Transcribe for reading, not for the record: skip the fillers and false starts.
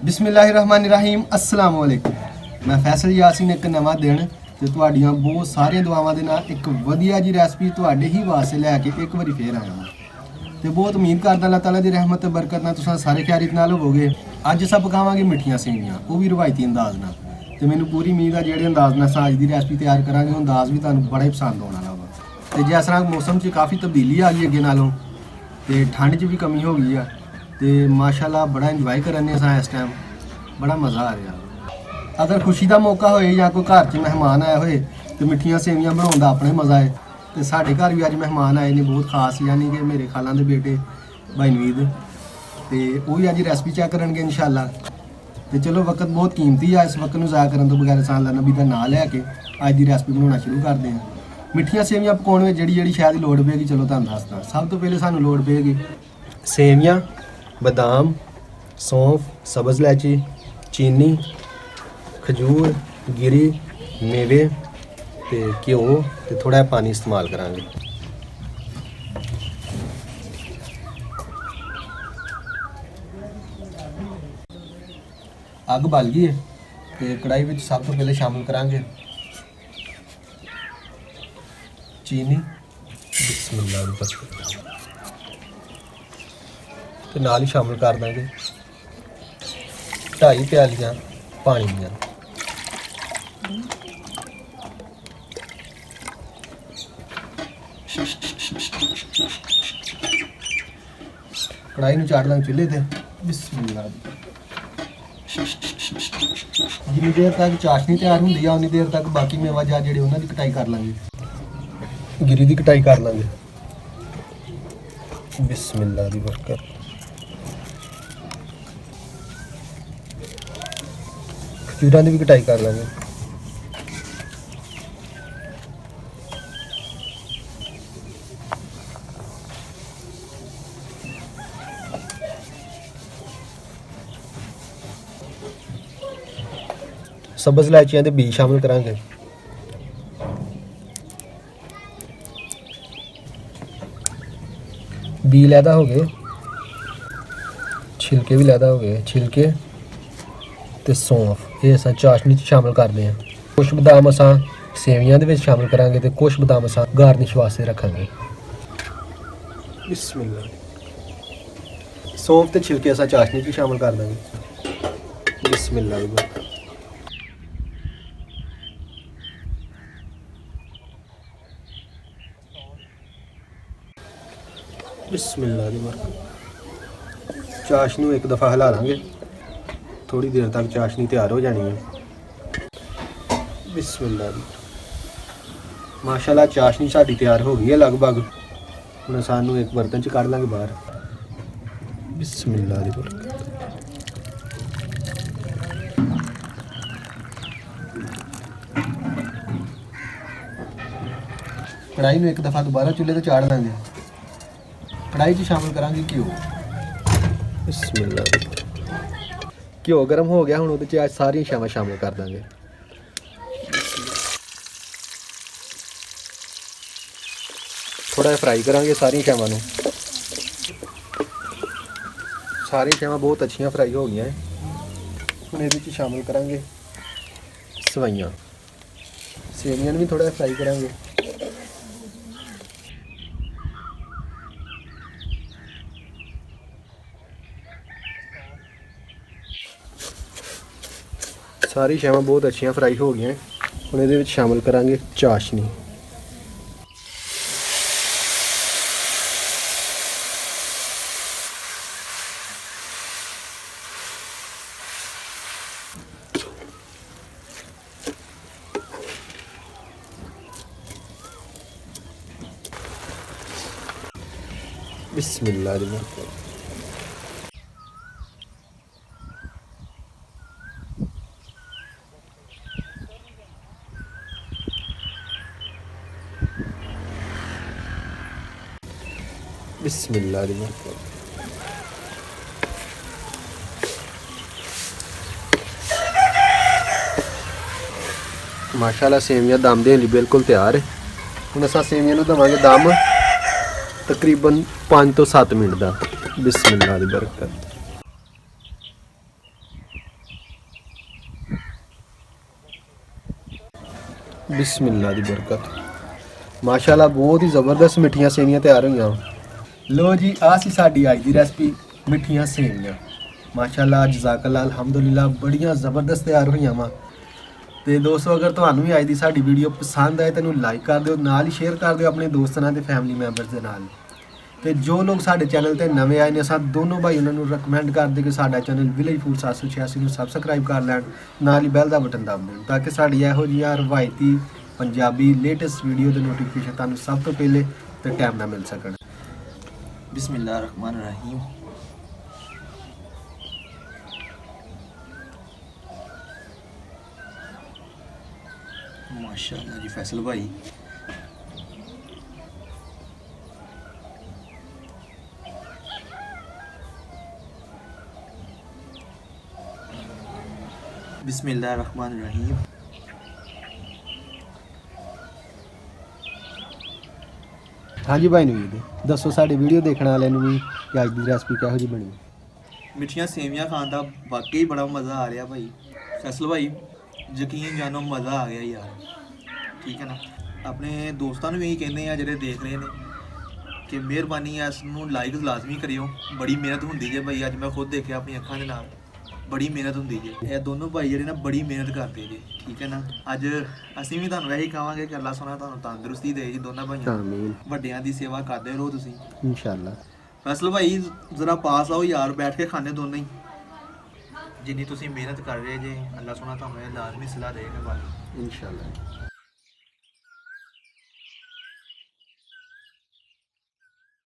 ਬਿਸਮਿਲ੍ਲਾਹਿਰਰਹਿਮਾਨਿਰਰਹੀਮ अस्सलाम वालेकुम। मैं फैसल यासीन एक नवा दिन ਤੇ ਤੁਹਾਡੀਆਂ ਬਹੁਤ ਸਾਰੀਆਂ ਦੁਆਵਾਂ ਦੇ ਨਾਲ ਇੱਕ ਵਧੀਆ ਜੀ ਰੈਸਪੀ ਤੁਹਾਡੇ ਹੀ ਵਾਸਤੇ ਲੈ ਕੇ ਇੱਕ ਵਾਰੀ ਫੇਰ ਆਇਆ ਹਾਂ ਤੇ ਬਹੁਤ ਉਮੀਦ ਕਰਦਾ ਅੱਲਾਹ ਤਾਲਾ ਦੀ ਰਹਿਮਤ ਤੇ ਬਰਕਤ ਨਾਲ ਤੁਸੀਂ ਸਾਰੇ ਖੈਰਿयत ਨਾਲ ਹੋਵੋਗੇ। ਅੱਜ ਸਭ ਪਕਾਵਾਂਗੇ ਮਿੱਠੀਆਂ ਸੇਵੀਆਂ, ਉਹ ਵੀ ਰਵਾਇਤੀ ਅੰਦਾਜ਼ ਨਾਲ। ਤੇ ਮੈਨੂੰ ਪੂਰੀ ਉਮੀਦ ਆ ਜਿਹੜੇ ਅੰਦਾਜ਼ ਨਾਲ ਅੱਜ ਦੀ ਰੈਸਪੀ ਤਿਆਰ ਕਰਾਂਗੇ ਉਹ ਅੰਦਾਜ਼ ਵੀ ਤੁਹਾਨੂੰ ਬੜਾ ਹੀ ਪਸੰਦ ਆਉਣ ਵਾਲਾ ਵਾ। ਤੇ ਜਿਸ ਤਰ੍ਹਾਂ ਮੌਸਮ 'ਚ ਕਾਫੀ ਤਬਦੀਲੀ ਆ ਗਈ ਅੱਗੇ ਨਾਲੋਂ ਤੇ ਠੰਡ 'ਚ ਵੀ ਕਮੀ ਹੋ ਗਈ ਆ ਤੇ ਮਾਸ਼ਾਅੱਲਾ ਬੜਾ ਇੰਜੋਏ ਕਰਨੇ ਅਸਾਂ ਇਸ ਟਾਈਮ, ਬੜਾ ਮਜ਼ਾ ਆ ਰਿਹਾ। अगर खुशी का मौका होए या कोई घर च मेहमान आया होए तो मिठियां सेवियां बनाने का अपना मज़ा है। तो साढ़े घर भी अज मेहमान आए ने बहुत खास, यानी कि मेरे खालां दे बेटे भाई नवीद, तो वो भी अज रेसिपी चेक करेंगे इंशाअल्लाह। तो चलो वक्त बहुत कीमती है, इस वक्त में ज़ाया करने तो बगैर अल्लाह नबी का नाम लैके अज की रेसिपी बनाना शुरू करते हैं। मिठियां सेवियां पकाने में जी शायद लोड़ पेगी, चलो तुहानूं दसदा। सब तो पहले सानूं लोड़ पेगी सेवियां, बादाम, सौंफ, सब्ज़ इलायची, चीनी, खजूर, गिरी, मेवे ते घ्यो ते थोड़ा पानी इस्तेमाल करांगे। अग बल गई है ते कढ़ाई में सब तो पहले शामिल करांगे चीनी, बिस्मिल्लाह ते नाल ही शामिल कर देंगे 2.5 प्यालियां पानी दियां। कढ़ाई में चाड़ लांगे चूल्हे ते बिस्मिल्लाह। जिन्नी देर तक चाशनी तैयार होंदी है उन्नी देर तक बाकी मेवा जा जेह्ड़े उन्हां दी कटाई कर लांगे। गिरी दी कटाई कर लांगे बिस्मिल्लाह दी बरकत। खजूरां दी भी कटाई कर लांगे। सब्ज़ इलायचियां दे बीज शामिल करांगे। बी लैदा हो गए, छिलके भी लैदा हो गए, छिलके ते सौंफ ये असां चाशनी च शामिल करते हैं। कुछ बदाम असां सेवियां दे विच शामिल करांगे ते कुछ बदाम असां गार्निश वास्ते रखांगे। बिस्मिल्लाह। सौंफ ते छिलके असां चाशनी च शामिल कर देंगे। बिस्मिल्लाह। बिस्मिल्लाह दी बरकत। चाशनी एक दफ़ा हिला लांगे, थोड़ी देर तक चाशनी तैयार हो जानी है। बिस्मिल्लाह दी। माशाल्लाह चाशनी साडी तैयार हो गई है लगभग। हुण सानू एक बर्तन च कढ लांगे बाहर। बिस्मिल्लाह दी बरकत। कढ़ाई में एक दफ़ा दोबारा चूल्हे ते चाड़ लांगे। कढ़ाई च शामिल करांगे घ्यो। बिस्मिल्लाह। घ्यो गर्म हो गया, हुण उहदे च सारी शावां शामिल कर देंगे। थोड़ा फ्राई करांगे सारी शावां नूं। सारी शावां बहुत अच्छियां फ्राई हो गई हैं। हुण इहदे च शामिल करांगे सवाइयां। सेवियां नूं भी थोड़ा फ्राई करांगे। सारी शावां बहुत अच्छियां फ्राई हो गई हैं। हुण इहदे विच शामिल करांगे चाशनी। बिस्मिल्लाह। बिस्मिल्लाह। माशाल्लाह सेवियां दम देने लिए बिल्कुल तैयार है। हुण असां सेवियां नूं देवांगे दम तकरीबन 5 ਤੋਂ 7 मिनट का। बिस्मिल्लाह दी बरकत। ਬਿਸਮਿਲ੍ਲਾ ਦੀ ਬਰਕਤ। ਮਾਸ਼ਾਅੱਲਾ ਬਹੁਤ ਹੀ ਜ਼ਬਰਦਸਤ ਮਿੱਠੀਆਂ ਸੇਵੀਆਂ ਤਿਆਰ ਹੋਈਆਂ। ਲੋ ਜੀ ਆਹ ਸੀ ਸਾਡੀ ਅੱਜ ਦੀ ਰੈਸਪੀ ਮਿੱਠੀਆਂ ਸੇਵੀਆਂ। ਮਾਸ਼ਾਅੱਲਾ ਜਜ਼ਾਕੱਲਾ ਅਲਹਮਦੁਲਿਲਾ ਬੜੀਆਂ ਜ਼ਬਰਦਸਤ ਤਿਆਰ ਹੋਈਆਂ ਵਾ। ਤੇ ਦੋਸਤੋ ਅਗਰ ਤੁਹਾਨੂੰ ਵੀ ਅੱਜ ਦੀ ਸਾਡੀ ਵੀਡੀਓ ਪਸੰਦ ਆਏ ਤਾਂ ਇਹਨੂੰ ਲਾਈਕ ਕਰ ਦਿਓ, ਨਾਲ ਹੀ ਸ਼ੇਅਰ ਕਰ ਦਿਓ ਆਪਣੇ ਦੋਸਤਾਂ ਨਾਲ ਤੇ ਫੈਮਿਲੀ ਮੈਂਬਰਸ ਦੇ ਨਾਲ। ਤੇ ਜੋ ਲੋਕ ਸਾਡੇ ਚੈਨਲ ਤੇ ਨਵੇਂ ਆਏ ਨੇ ਅਸਾਂ ਦੋਨੋਂ ਭਾਈ ਉਹਨਾਂ ਨੂੰ ਰეკਮੈਂਡ ਕਰਦੇ ਕਿ ਸਾਡਾ ਚੈਨਲ ਵਿਲੇਜ ਫੂਡ 786 ਨੂੰ ਸਬਸਕ੍ਰਾਈਬ ਕਰ ਲੈਣ, ਨਾਲ ਹੀ ਬੈਲ ਦਾ ਬਟਨ ਦਬ ਦੇਣ ਤਾਂ ਕਿ ਸਾਡੀ ਇਹੋ ਜਿਹੀਆਂ ਰਵਾਇਤੀ ਪੰਜਾਬੀ ਲੇਟੈਸਟ ਵੀਡੀਓ ਦੇ ਨੋਟੀਫਿਕੇਸ਼ਨ ਤੁਹਾਨੂੰ ਸਭ ਤੋਂ ਪਹਿਲੇ ਤੇ ਟਾਈਮ ਨਾਲ ਮਿਲ ਸਕਣ। बिस्मिल्लाहिर्रहमानिर्रहीम। माशाअल्लाह जी फैसल भाई बिस्मिल्लाहिर्रहमानिर्रहीम। ਹਾਂਜੀ ਭਾਈ ਨਵੀਦ ਦੱਸੋ ਸਾਡੇ ਵੀਡੀਓ ਦੇਖਣ ਵਾਲਿਆਂ ਨੂੰ ਵੀ ਕਿ ਅੱਜ ਦੀ ਰੈਸਪੀ ਕਿਹੋ ਜਿਹੀ ਬਣੀ। ਮਿੱਠੀਆਂ ਸੇਵੀਆਂ ਖਾਣ ਦਾ ਵਾਕਈ ਬੜਾ ਮਜ਼ਾ ਆ ਰਿਹਾ ਭਾਈ। ਫੈਸਲ ਭਾਈ ਯਕੀਨ ਜਾਨੋ ਮਜ਼ਾ ਆ ਗਿਆ ਯਾਰ, ਠੀਕ ਹੈ ਨਾ। ਆਪਣੇ ਦੋਸਤਾਂ ਨੂੰ ਵੀ ਇਹੀ ਕਹਿੰਦੇ ਆ ਜਿਹੜੇ ਦੇਖ ਰਹੇ ਨੇ ਕਿ ਮਿਹਰਬਾਨੀ ਇਸ ਨੂੰ ਲਾਈਕ ਲਾਜ਼ਮੀ ਕਰਿਓ। ਬੜੀ ਮਿਹਨਤ ਹੁੰਦੀ ਜੇ ਭਾਈ, ਅੱਜ ਮੈਂ ਖੁਦ ਦੇਖਿਆ ਆਪਣੀ ਅੱਖਾਂ ਦੇ ਨਾਲ, ਬੜੀ ਮਿਹਨਤ ਹੁੰਦੀ ਜੇ। ਇਹ ਦੋਨੋਂ ਭਾਈ ਜਿਹੜੇ ਨਾ ਬੜੀ ਮਿਹਨਤ ਕਰਦੇ ਜੇ, ਠੀਕ ਹੈ ਨਾ। ਅੱਜ ਅਸੀਂ ਵੀ ਤੁਹਾਨੂੰ ਇਹੀ ਕਹਾਂਗੇ ਕਿ ਅੱਲਾ ਸੋਨਾ ਤੁਹਾਨੂੰ ਤੰਦਰੁਸਤੀ ਦੇ ਜੀ ਦੋਨਾਂ ਭਾਈਆਂ। ਆਮੀਨ ਵੱਡਿਆਂ ਦੀ ਸੇਵਾ ਕਰਦੇ ਰਹੋ ਤੁਸੀਂ ਇਨਸ਼ਾਅੱਲਾ। ਫੈਸਲ ਭਾਈ ਜ਼ਰਾ ਪਾਸ ਆਓ ਯਾਰ, ਬੈਠ ਕੇ ਖਾਣੇ ਦੋਨੇ ਹੀ। ਜਿੰਨੀ ਤੁਸੀਂ ਮਿਹਨਤ ਕਰ ਰਹੇ ਜੇ ਅੱਲਾ ਸੋਨਾ ਤੁਹਾਨੂੰ ਇਹ ਲਾਜ਼ਮੀ ਸਲਾਹ ਦੇਗਾ ਭਾਈ ਇਨਸ਼ਾਅੱਲਾ।